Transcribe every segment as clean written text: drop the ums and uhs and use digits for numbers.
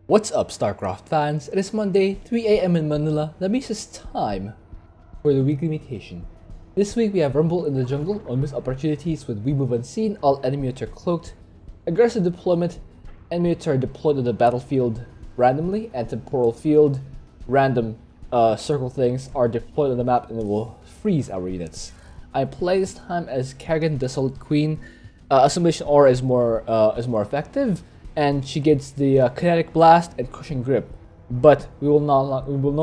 What's up, Starcraft fans? It is Monday, 3 AM in Manila. That means it's time for the weekly mutation. This week we have Rumble in the Jungle on missed opportunities with We Move Unseen, all enemies are cloaked, aggressive deployment, enemies are deployed on the battlefield randomly, and Temporal Field, random circle things are deployed on the map and it will freeze our units. I play this time as Kerrigan Desolate Queen. Assimilation Aura is more effective, and she gets the kinetic blast and crushing grip, but we will no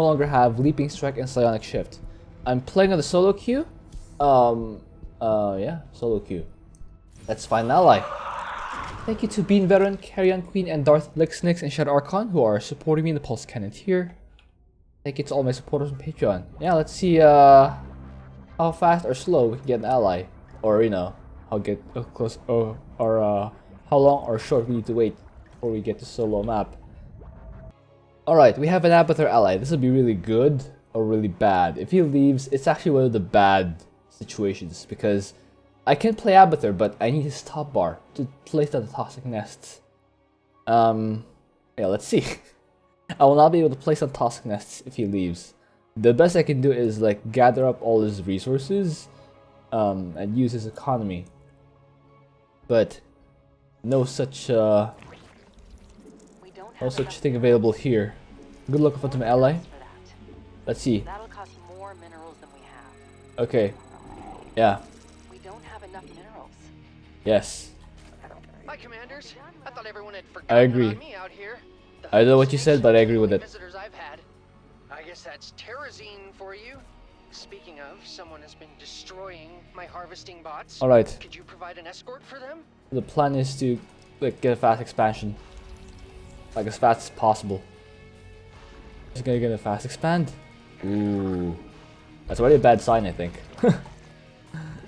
longer have leaping strike and psionic shift. I'm playing on the solo queue. Yeah, solo queue. Let's find an ally. Thank you to Bean Veteran, Kerrigan Queen, and Darth Lixnix and Shadow Archon who are supporting me in the Pulse Cannon tier. Thank you to all my supporters on Patreon. Yeah, let's see how fast or slow we can get an ally, or how get close or how long or short we need to wait before we get to solo map. Alright, we have an Abathur ally. This will be really good or really bad. If he leaves, it's actually one of the bad situations because I can play Abathur, but I need his top bar to place down the toxic nests. Yeah, let's see. I will not be able to place on toxic nests if he leaves. The best I can do is like gather up all his resources and use his economy. But no such thing available here. Good luck with my ally. Let's see. That'll cost more minerals than we have. Okay. Yeah. We don't have enough minerals. Yes. Hi, commanders. I thought everyone had I forgotten agree. about me out here. I don't know what you said, but I agree with it. Visitors I've had. I guess that's terrazine for you. Speaking of, someone has been destroying my harvesting bots. Alright. Could you provide an escort for them? The plan is to like get a fast expansion. Like as fast as possible. Just gonna get a fast expand. Ooh. That's already a bad sign, I think.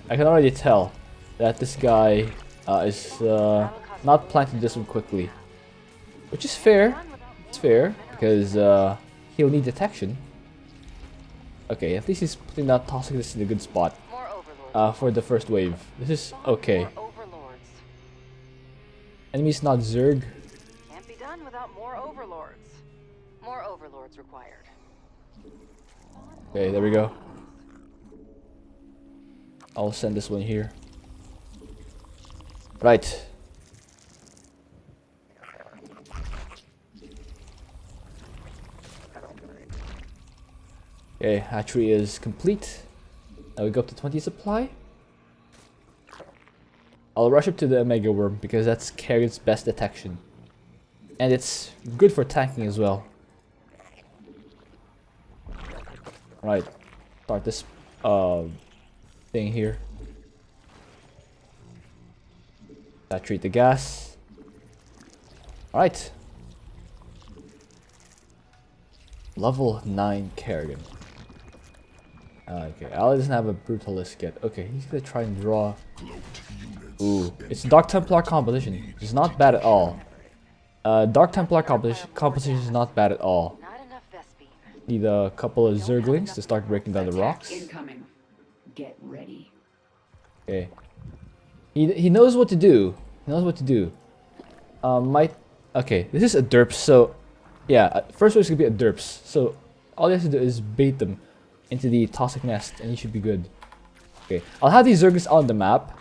I can already tell that this guy is not planning to do this one quickly. Which is fair. It's fair, because he'll need detection. Okay, at least he's putting that toxicness in a good spot for the first wave. This is okay. Enemy's not Zerg. Can't be done without more overlords. More overlords required. Okay, there we go. I'll send this one here. Right. Okay, hatchery is complete. Now we go up to 20 supply. I'll rush up to the Omega Worm because that's Kerrigan's best detection. And it's good for tanking as well. Right, start this thing here. Saturate the gas. Alright. Level 9 Kerrigan. Okay, Ally doesn't have a Brutalist yet. Okay, he's gonna try and draw. Ooh, it's Dark Templar composition. It's not bad at all. Dark Templar composition is not bad at all. Not enough Vespine. Need a couple of Zerglings to start breaking down the rocks. Incoming. Get ready. Okay. He knows what to do. He knows what to do. Okay, this is a derps, so yeah, first one's gonna be a derps. So all you have to do is bait them into the toxic nest and you should be good. Okay, I'll have these Zerglings on the map.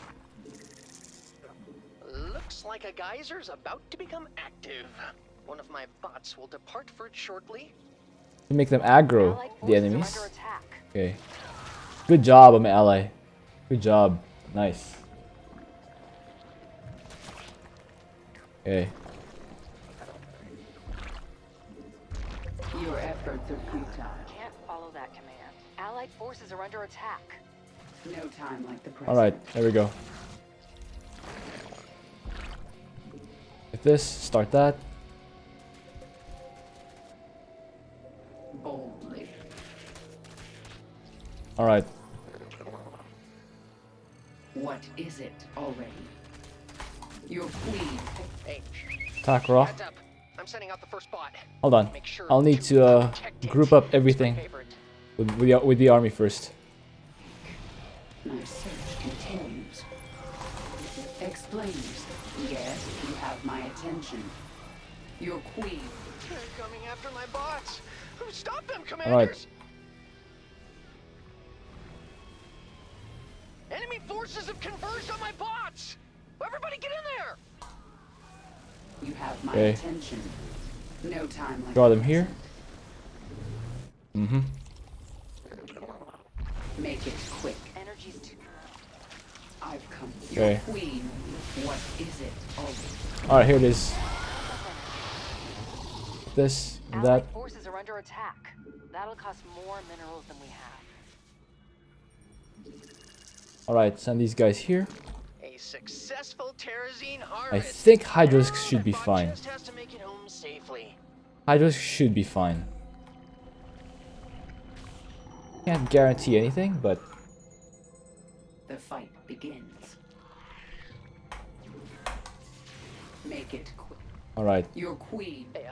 Looks like a geyser's about to become active. One of my bots will depart for it shortly. To make them aggro Allied the forces are enemies. under attack. Okay. Good job, my ally. Good job. Nice. Okay. Your efforts are futile. Can't follow that command. Allied forces are under attack. No time like the present. Alright, there we go. Like this, start that. Boldly. Alright. What is it already? Your queen. Hey, Attack rock. heads up. I'm sending out the first bot. Hold on. Make sure I'll need you to protect it. group up It's my everything favorite. with the army first. My search continues. Explain yourself. Yes, you have my attention. Your queen. They're coming after my bots. Stop them, All commanders! right. Enemy forces have converged on my bots! Everybody get in there! You have my Okay. attention. No time like Draw the them here. present. Make it quick. Energy's too I've come. Okay. Your queen. What is it? Oh, All right, here it is. This, and that. Allied forces are under attack. That'll cost more minerals than we have. All right, send these guys here. A successful Terrazine I harvest. think Hydrosk Now should that be bot fine. just has to make it home safely. Hydrosk should be fine. Can't guarantee anything, but the fight begins. Make it quick. all right. Your queen. Hey,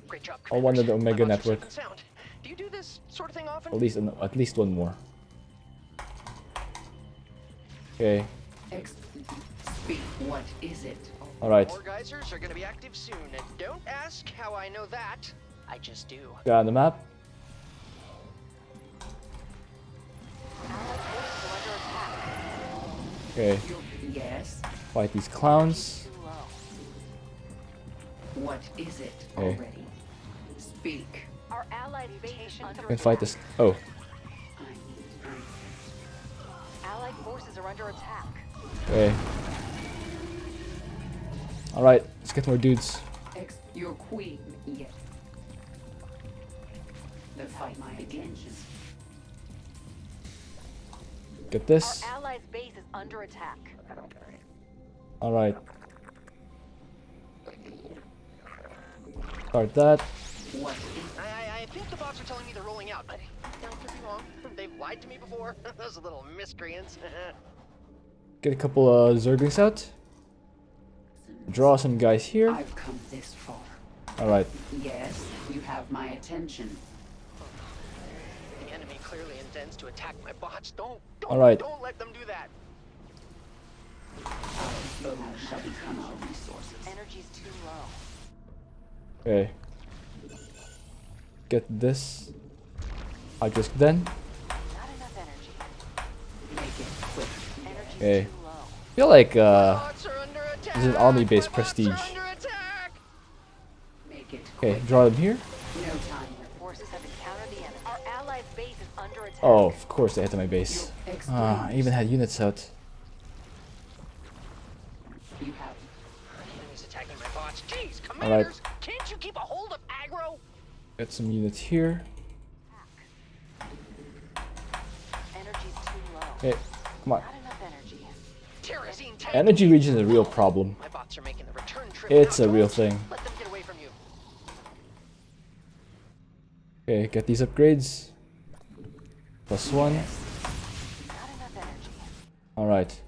great job. I'll wonder the commanders. Omega My bots are safe network. and sound. Do you do this sort of thing often? At least one more. Okay. Speak. What is it? All right. More geysers are going to be active soon, and don't ask how I know that. I just do. Got on the map. Allied forces are under attack. Okay. Yes. Fight these clowns. Too low. What is it Okay. already? Speak. Our allied base under Can fight this. Oh, I need Allied forces are under attack. okay. All right, let's get more dudes. Your queen. Yes. The fight my attention. Get this. Our allies' base is under attack. All right. Start that. What is I think the bots are telling me they're rolling out, but don't get me wrong. They've lied to me before. Those little miscreants. Get a couple of Zerglings out. Draw some guys here. I've come this far. All right. Yes, you have my attention. The enemy clearly intends to attack my bots. Don't All right. Don't let them do that. Those shall become our resources. Energy's too low. Okay. Get this. I just then. Not enough energy. Make it quick. Energy's Okay. too low. Feel like Bots are under attack. this is army-based My bots are prestige. under attack. Make it Okay, quick. draw them here. No time. Forces have encountered the enemy. Our allies' base is under attack. Oh, of course they hit my base. Explain. I even had units out. You have. The enemy's attacking my bots. Jeez, right. commanders, can't you keep a hold of aggro? Get some units here. Energy's too low. Okay, come on. Not enough energy. Terrazine tank. Energy region is a real problem. My bots are making the return trip. It's now. a real Don't thing. Let them get away from you. Okay, get these upgrades. +1. Not enough energy. Alright.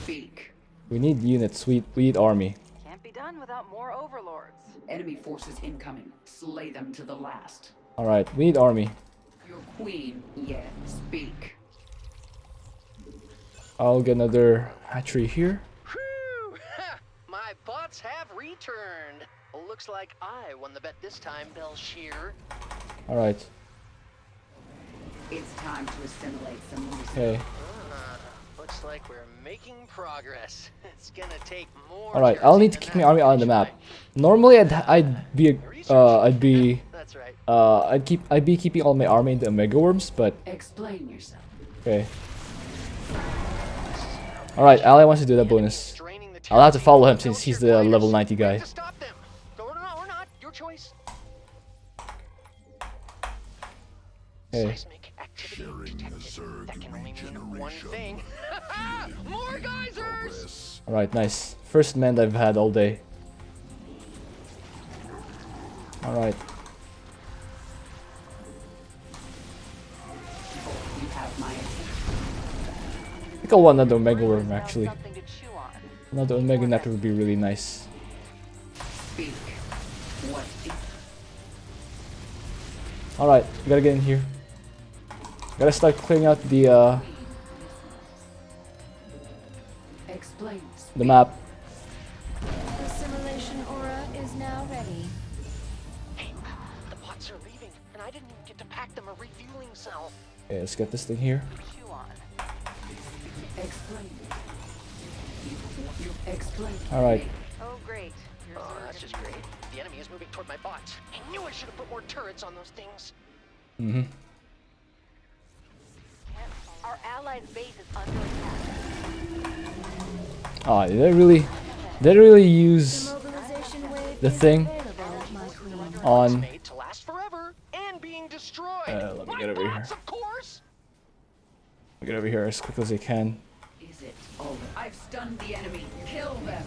Speak. We need units. We need army. Can't be done without more overlords. Enemy forces incoming. Slay them to the last. Alright, we need army. Your queen. Yeah. Speak. I'll get another hatchery here. Whew! My bots have returned. Looks like I won the bet this time, Belshear. Alright. It's time to assimilate some resources. Okay. Looks like we're making progress. It's gonna take more. Alright, I'll need to keep my army on the map. Normally I'd be That's right. I'd be keeping all my army in the Omega Worms, but Explain yourself. okay. Alright, Ally wants to do that bonus. Draining the I'll have to Terrazine follow him with since those he's here the level gliders. 90 We have guy. to stop them. Or not. Your choice. Okay. Seismic activity detected. That can only mean one thing. More geysers! Alright, nice. First mend I've had all day. Alright. You have my attention. I think I'll want another Omega Worm Now actually. something to chew on. Another Omega Network would be really nice. Speak. What is Alright, gotta get in here. Gotta start clearing out explain? the map. The simulation aura is now ready. didn't even get to pack them a refueling cell. Okay, let's get this thing here. Chew on. Explain. Explain. All right. Oh, great. Your Oh, Zerg that's is just great. The enemy is moving toward my bots. I knew I should have put more turrets on those things. Mm-hmm. Our allies' base is under attack. Ah, they really use the thing on. Made to last forever and being destroyed. Let me My get over here. bots, of course. I'll get over here as quick as I can. Is it over? I've stunned the enemy. Kill them.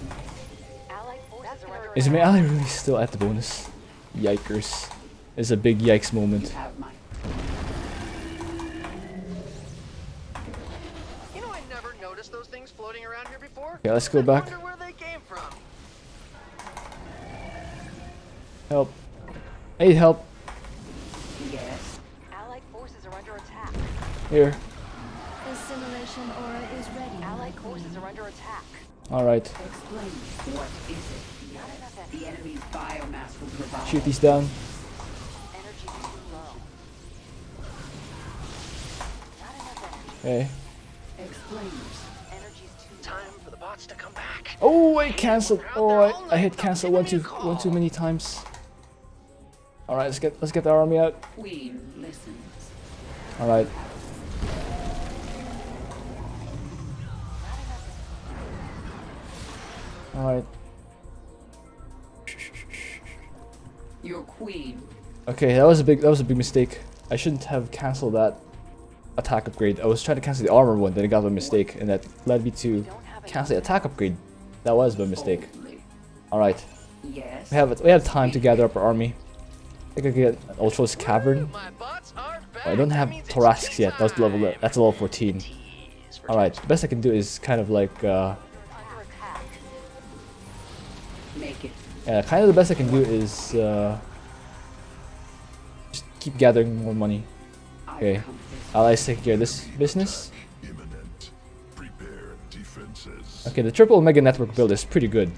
Allied forces are under Is my ally really still at the bonus? Yikers. It's a big yikes moment. You have mine. You know, I never noticed those things floating around here before. Okay, let's go I back. wonder where they came from. Help. I need help. Yes. Allied forces are under attack. Here. Assimilation aura is ready. Allied forces are under attack. Alright. Explain. What is it? Not enough energy. The enemy's biomass will provide. Shoot these down. Energy's too low. Not enough energy. Okay. Explain. Energy's too Time for the bots to come back. Oh, I canceled. Oh, I hit cancel one too many times. All right, let's get the army out. Queen listens. All right. All right. Your queen. Okay, that was a big mistake. I shouldn't have canceled that attack upgrade. I was trying to cancel the armor one, then I got a mistake, and that led me to cancel the attack upgrade. That was a mistake. Only. All right. Yes. We have time to gather up our army. I think I get an Ultra's Cavern. My bots are back. Oh, I don't have That means it's thoracics yet. That's time. level 14. Tease for All right. The best I can do is kind of like under attack. Make it. kind of the best I can do is just keep gathering more money. Okay. Allies take care of this business. Imminent. Prepare defenses. Okay, the triple Omega network build is pretty good.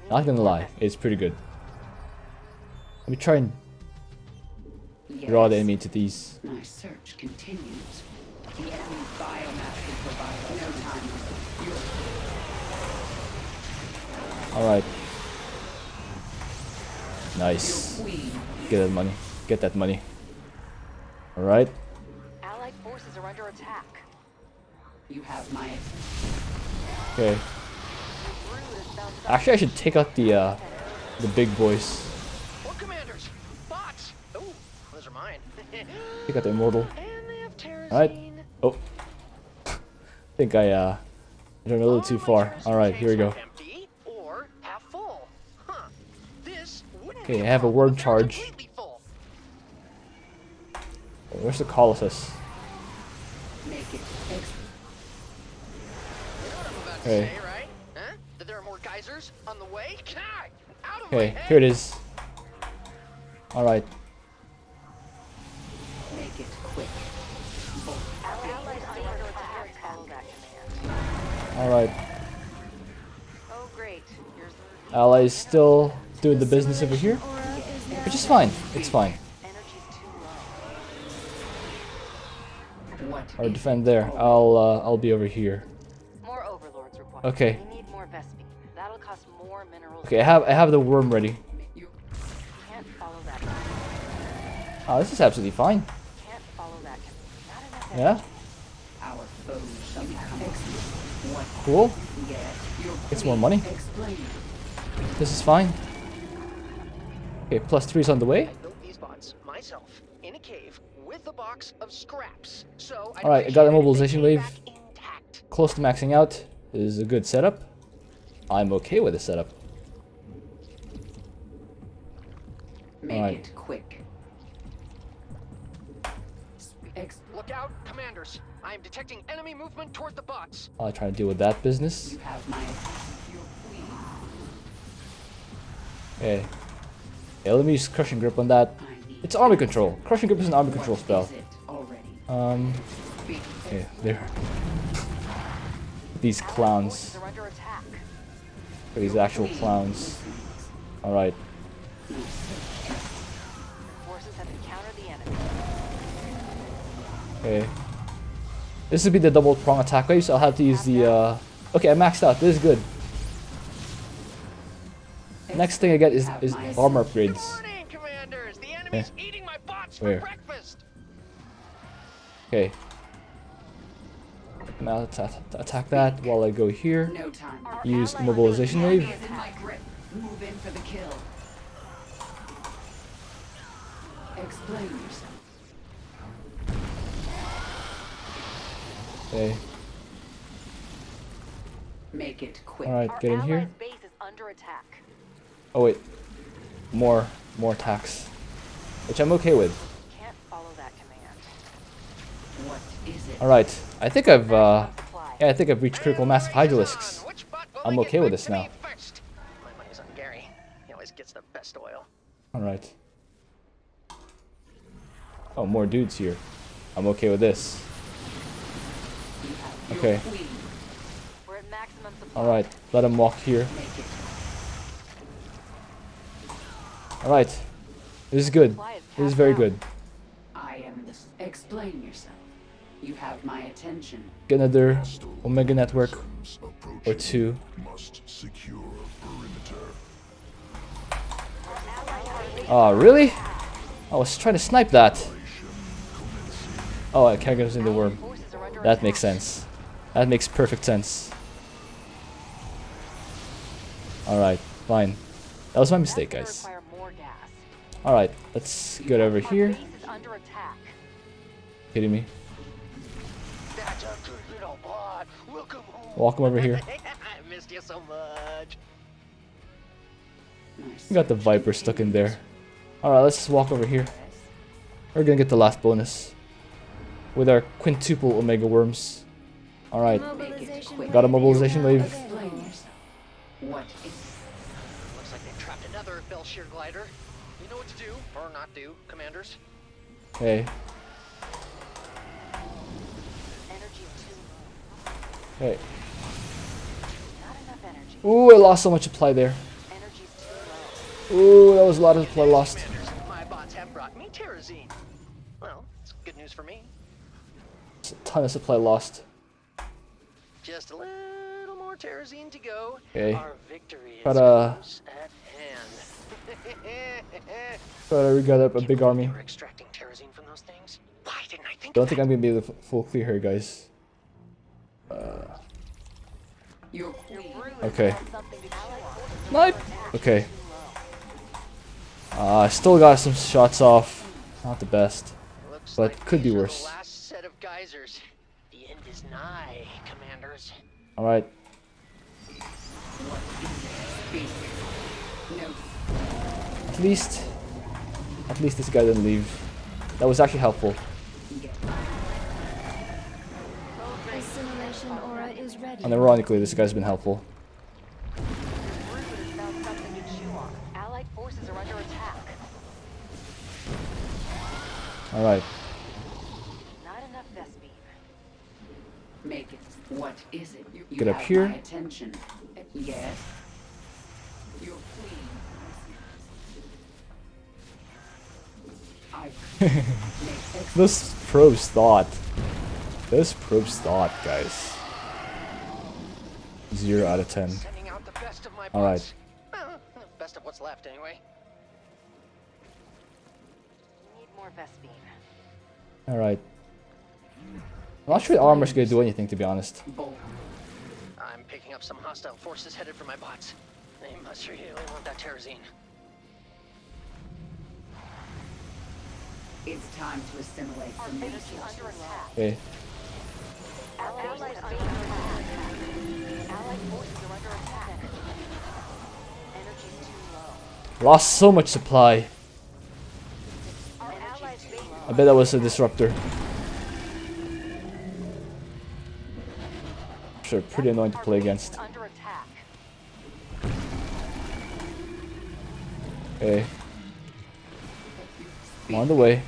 Not gonna lie, it's pretty good. Let me try and draw the enemy into these. My search continues. The enemy's biomass will provide no time. Your Alright. Nice. queen. Get that money. Get that money. Alright. Allied forces are under attack. You have my. Okay. Brood is bound to Actually, I should take out the big boys. More commanders. Bots. Oh, those are mine. Take out the immortal. And they have terrazine. Alright. Oh. I think I went a little too far. Alright, here we go. Empty or half full. Huh. This wouldn't Okay, be I have a problem word if they're charge. completely full. Where's the Colossus? Make it. You know what I'm about to Okay. say, right? Huh? That there are more geysers on the way? God, out of my Okay, head. here it is. Alright. Make it quick. allies are under attack. Follow that command. Alright. Oh, great. Your Zerg Allies still doing the business over here. Aura is now Which is fine. It's fine. energy's too low. What? Or is defend it? there. I'll be over here. More overlords required. Okay. We need more Vespine. That'll cost more minerals. Okay, I have the worm ready. You Can't follow that command. Oh, this is absolutely fine. Can't follow that command. Not enough Yeah. energy. our foes shall become extinct. What? Cool. Yes. Your Get more queen. money. Explain. This is fine. Okay, +3 is on the way. I built these bots myself in a cave with a box of scraps. So All right, I got a appreciate it if they mobilization came wave. back intact. Close to maxing out. This is a good setup. I'm okay with the setup. Make Alright. it quick. Look out, commanders. I am detecting enemy movement toward the bots. I'll try to deal with that business. You have my. Your queen. Okay. Yeah, let me use crushing grip on that. I need. It's army control. Crushing grip is an army control What spell. is it already? Speak. Okay, there. These clowns. Forces are under attack. These actual clowns. Alright. Forces forces have encountered the enemy. Okay. This would be the double prong attack wave, so I'll have to use the okay, I maxed out. This is good. Next thing I get is armor Good upgrades. morning, commanders. The enemy's eating my bots for Where? breakfast. Okay. Now attack that while I go here. No time. Use mobilization wave. Is in my grip. Move in for the kill. Explain yourself. Okay. Make it quick. Alright, Our get in here. allies' base is under attack. Oh wait. More attacks. Which I'm okay with. Can't follow that command. What is it? Alright. I think I've Supply. yeah, I think I've reached critical mass of Hydralisks. Which bot will I'm they okay get with back this to now. me first? My money's on Gary. He always gets the best oil. Alright. Oh, more dudes here. I'm okay with this. Your Okay. queen. We're at maximum supply. Alright, let him walk here. Make it. Alright. This is good. This is very good. I am the. Explain yourself. You have my attention. Get another Omega network Systems approaching. or two. Must secure perimeter. Ah, really? I was trying to snipe that. Oh, Kerrigan's in the worm. Forces are under That attack. makes sense. That makes perfect sense. Alright, fine. That was my mistake, That's guys. gonna require more gas. Alright, let's get over Our here. base is under attack. Kidding me? That's a good little bot. Welcome home. Welcome over here. I missed you so much. Nice. We got the Viper stuck in there. Alright, let's just walk over here. We're gonna get the last bonus. With our quintuple Omega worms. Alright, Mobilization quick. got a wave mobilization is now wave. available. Explain yourself. What is Looks like they've trapped another Belshear glider. You know what to do, or not do, commanders. Hey, Energy too low. hey. Not enough energy. Ooh, I lost so much supply there. Energy's too low. Ooh, that was a lot of supply lost. Commanders, my bots have brought me Terrazine. Well, it's good news for me. It's a ton of supply lost. Just a little more Terrazine to go. Okay. Our victory is Gotta- close at hand. Gotta regather up a big army. We're extracting Terrazine from those things. Why didn't I think Don't of think that? I'm gonna be able to full clear here, guys. your queen? Okay. Has something to chew on. Snipe! Okay. I still got some shots off. Not the best. Looks but like could be these are worse. The last set of geysers. The end is nigh, commanders. Alright. What is it? Speak. No. At least this guy didn't leave. That was actually helpful. Get Assimilation aura is ready. And ironically, this guy's been helpful. Brood has found something to chew on. Allied forces are under attack. Alright. Not enough Vespine. Make it. What is it? You Get up have here. My attention. Yes. Your queen. I. Make Those probes thought. Those probes thought, guys. 0 out of 10. Sending out the best of my bots. All right. Well, the best of what's left, anyway. We need more Vespine. Alright. I'm not sure the armor's gonna do anything, to be honest. bold. I'm picking up some hostile forces headed for my bots. They must really want that Terrazine. It's time to assimilate Our some base is under resources. attack. Okay. Allied base is under attack. Allied forces are under attack. Energy's too low. Lost so much supply. Our allies' base I bet that was a disruptor. Sure, pretty annoying to play against. under attack. Okay. I'm on the way.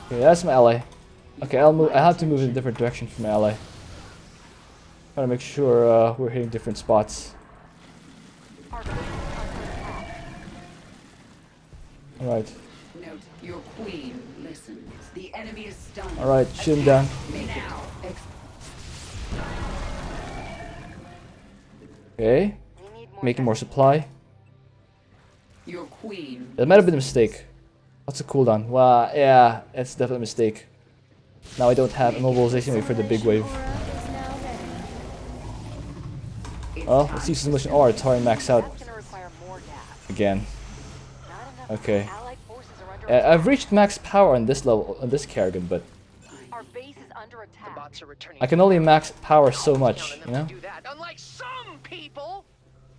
Okay, that's my ally. Okay, I'll move. I have to move in a different direction from my ally. Gotta make sure we're hitting different spots. Our Alright. Note, your queen listens. The enemy is stunned. Alright, shoot him down. Now. Okay. We need more Making more supply. Your queen. That might have been a mistake. What's the cooldown? Wow, yeah, it's definitely a mistake. Now I don't have immobilization wave for the big wave. Aura is now ready. Well, let's use Simulation R. It's already maxed out That's gonna require more gas. again. Not enough. Okay. Allied forces are under attack. I've reached max power on this level, on this Kerrigan, but Our base is under The attack. bots are returning. I can only max power so Count much, on you them know? to do that. Unlike some people.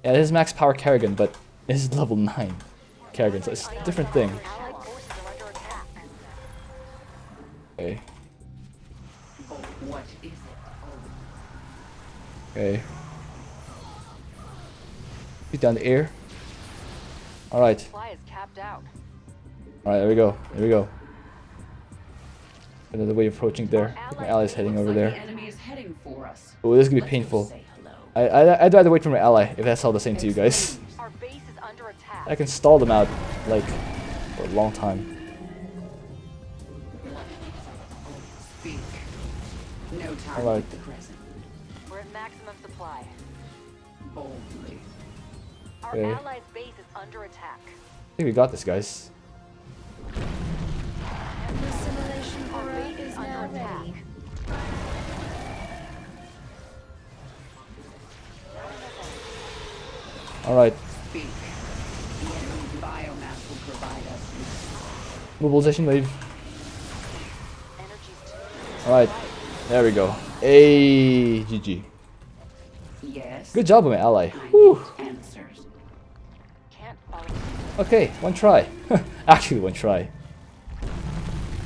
Yeah, this is max power Kerrigan, but this is level 9 Kerrigan, so it's a different thing. Allied forces are under attack. Okay, Oh, what is it? okay. Shoot down the air. Alright, Supply is capped out. alright, there we go, there we go. Another way approaching there. My ally's heading over The there. enemy is heading for us. Oh, this is gonna be Let's go painful. say hello. I'd rather wait for my ally, if that's all the same to you guys. Our base is under attack. I can stall them out, like, for a long time. Speak. No time Alright. like the present. We're at maximum supply. Boldly. Our Okay. allies' base is under attack. I think we got this, guys. The simulation Our aura base is is under now attack. ready. Alright, Speak. The enemy's biomass will provide us with mobilization wave. Energy's too. Alright, there we go. Hey, GG. yes. Good job with my ally. I Whew. need answers. Can't follow. Okay, one try. Actually, one try.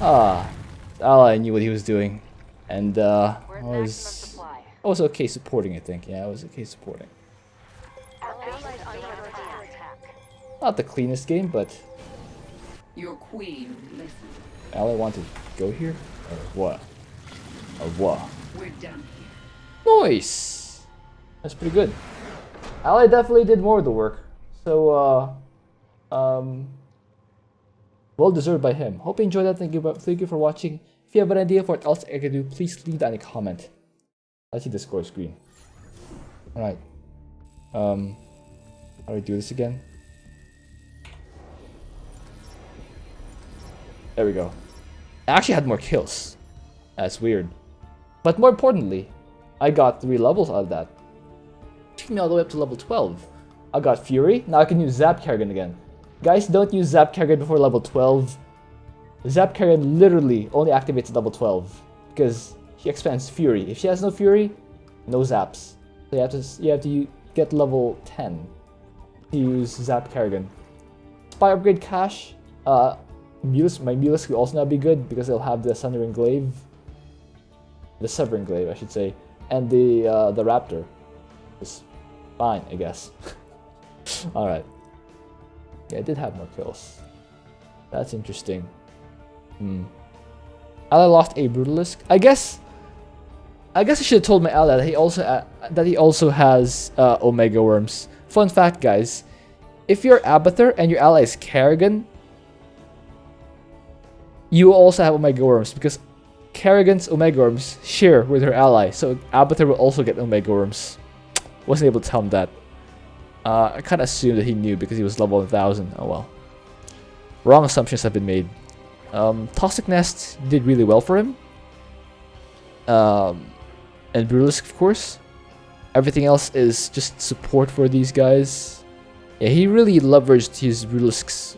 Ah, the ally knew what he was doing. And, We're I at maximum was supply. okay supporting, I think. Yeah, I was okay supporting. Our allies are under attack. Not the cleanest game, but Your queen listens. ally wanted to go here? Or what? Or what? We're done here. Nice! That's pretty good. Ally definitely did more of the work. So, well deserved by him. Hope you enjoyed that. Thank you for watching. If you have an idea for what else I can do, please leave that in a comment. I see the score screen. Alright. How do we do this again? There we go. I actually had more kills. That's weird. But more importantly, I got 3 levels out of that. Took me all the way up to level 12. I got Fury, now I can use Zap Kerrigan again. Guys, don't use Zap Kerrigan before level 12. Zap Kerrigan literally only activates at level 12. Because she expands Fury. If she has no Fury, no Zaps. So you have to get level 10 to use Zap Kerrigan. Spy upgrade cache. My Mulus will also now be good because they'll have the Sundering Glaive. The Severing Glaive, I should say. And the Raptor. Is fine, I guess. Alright. Yeah, I did have more kills. That's interesting. Ally lost a Brutalisk. I guess I should have told my ally that he also has Omega Worms. Fun fact, guys. If you're Abathur and your ally is Kerrigan, you also have Omega Worms because Kerrigan's Omega Worms share with her ally, so Abathur will also get Omega Worms. Wasn't able to tell him that. I kind of assumed that he knew because he was level 1000. Oh well. Wrong assumptions have been made. Toxic Nest did really well for him. And Brutalisk, of course. Everything else is just support for these guys. Yeah, he really leveraged his Brutalisks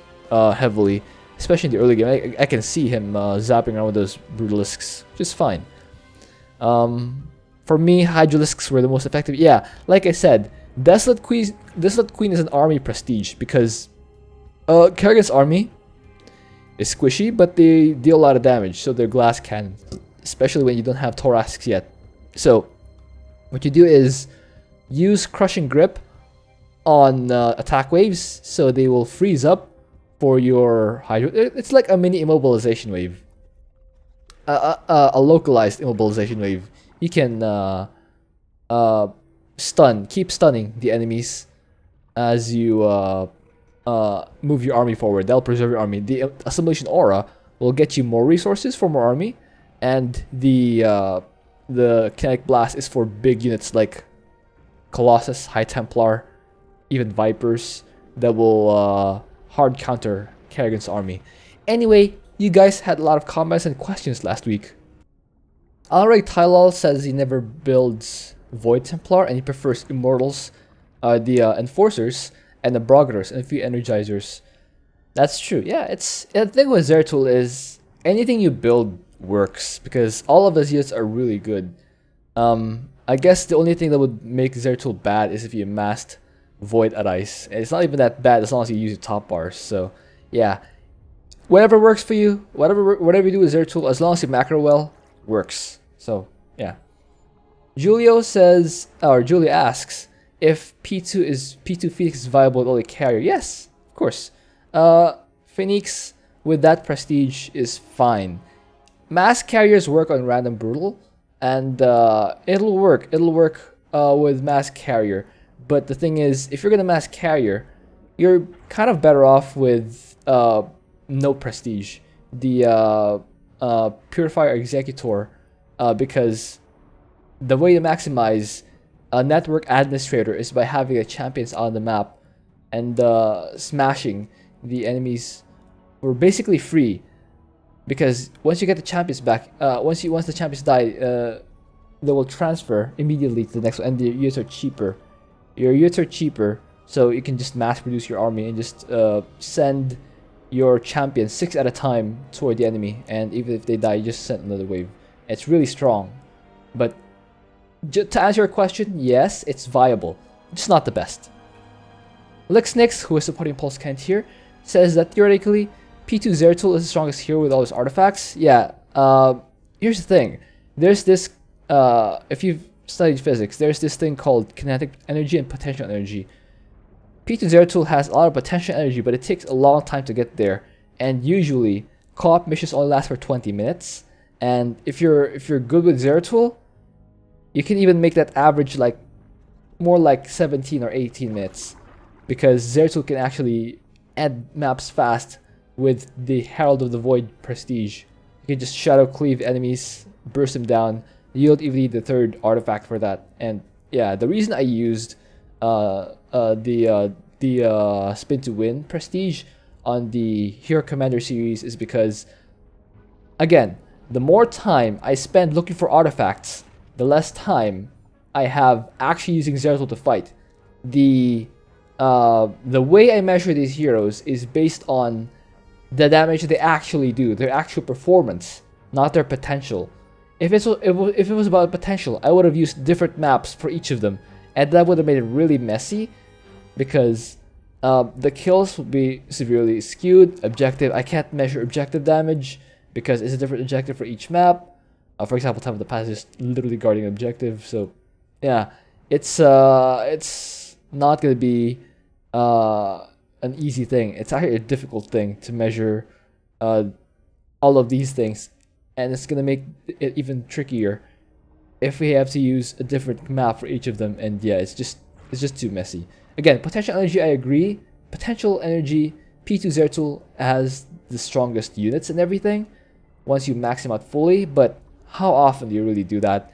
heavily. Especially in the early game. I can see him zapping around with those Brutalisks. Which is fine. For me, Hydralisks were the most effective. Yeah, like I said, Desolate Queen is an army prestige because Kerrigan's army is squishy, but they deal a lot of damage, so they're glass cannons, especially when you don't have thoracics yet. So what you do is use Crushing Grip on attack waves, so they will freeze up for your Hydra. It's like a mini immobilization wave, a localized immobilization wave. You can keep stunning the enemies as you move your army forward. That'll preserve your army. The assimilation aura will get you more resources for more army, and the kinetic blast is for big units like Colossus, High Templar, even Vipers that will hard counter Kerrigan's army. Anyway, you guys had a lot of comments and questions last week. Alright, Tylal says he never builds Void Templar and he prefers Immortals, the Enforcers, and the Brogadors and a few Energizers. That's true. Yeah, it's the thing with Zeratul is anything you build works because all of his units are really good. I guess the only thing that would make Zeratul bad is if you amassed Void at Ice. And it's not even that bad as long as you use your top bars. So yeah, whatever works for you, whatever you do with Zeratul, as long as you macro well, works. So yeah. Julio says, or Julia asks, if P2 Phoenix is viable with only carrier. Yes, of course. Phoenix with that prestige is fine. Mass carriers work on random brutal, and it'll work with mass carrier. But the thing is, if you're gonna mass carrier, you're kind of better off with no prestige. The Purifier Executor, because the way to maximize a network administrator is by having the champions on the map and smashing the enemies for basically free. Because once you get the champions back, once the champions die, they will transfer immediately to the next one, and the units are cheaper. Your units are cheaper, so you can just mass produce your army and just send your champions 6 at a time toward the enemy, and even if they die, you just send another wave. It's really strong. But to answer your question, yes, it's viable, just not the best. Lixnix, who is supporting Pulse Kent here, says that theoretically, P2 Zeratul is the strongest hero with all his artifacts. Yeah, here's the thing. There's this, if you've studied physics, there's this thing called kinetic energy and potential energy. P2 Zeratul has a lot of potential energy, but it takes a long time to get there. And usually, co-op missions only last for 20 minutes. And if you're good with Zeratul, you can even make that average like more like 17 or 18 minutes. Because Zeratul can actually end maps fast with the Herald of the Void prestige. You can just shadow cleave enemies, burst them down. You don't even need the third artifact for that. And yeah, the reason I used the Spin to Win prestige on the Hero Commander series is because, again, the more time I spend looking for artifacts, the less time I have actually using Zeratul to fight. The way I measure these heroes is based on the damage they actually do, their actual performance, not their potential. If it was about potential, I would have used different maps for each of them, and that would have made it really messy, because the kills would be severely skewed. Objective, I can't measure objective damage because it's a different objective for each map. For example, Time of the Past is literally guarding objective, so yeah, it's not gonna be an easy thing. It's actually a difficult thing to measure all of these things, and it's gonna make it even trickier if we have to use a different map for each of them. And yeah, it's just too messy. Again, potential energy, I agree. Potential energy, P2 Zeratul has the strongest units and everything once you max him out fully, but how often do you really do that?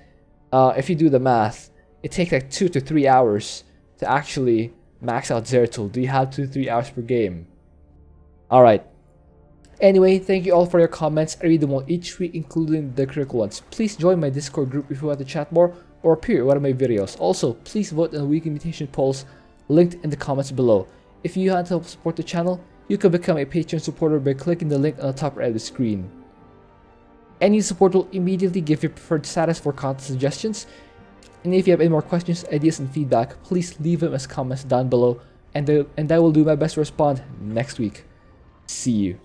If you do the math, it takes like 2 to 3 hours to actually max out Zeratul. Do you have 2 to 3 hours per game? Alright. Anyway, thank you all for your comments. I read them all each week, including the critical ones. Please join my Discord group if you want to chat more or appear in one of my videos. Also, please vote in the weekly mutation polls linked in the comments below. If you want to help support the channel, you can become a Patreon supporter by clicking the link on the top right of the screen. Any support will immediately give your preferred status for content suggestions. And if you have any more questions, ideas, and feedback, please leave them as comments down below, and I will do my best to respond next week. See you.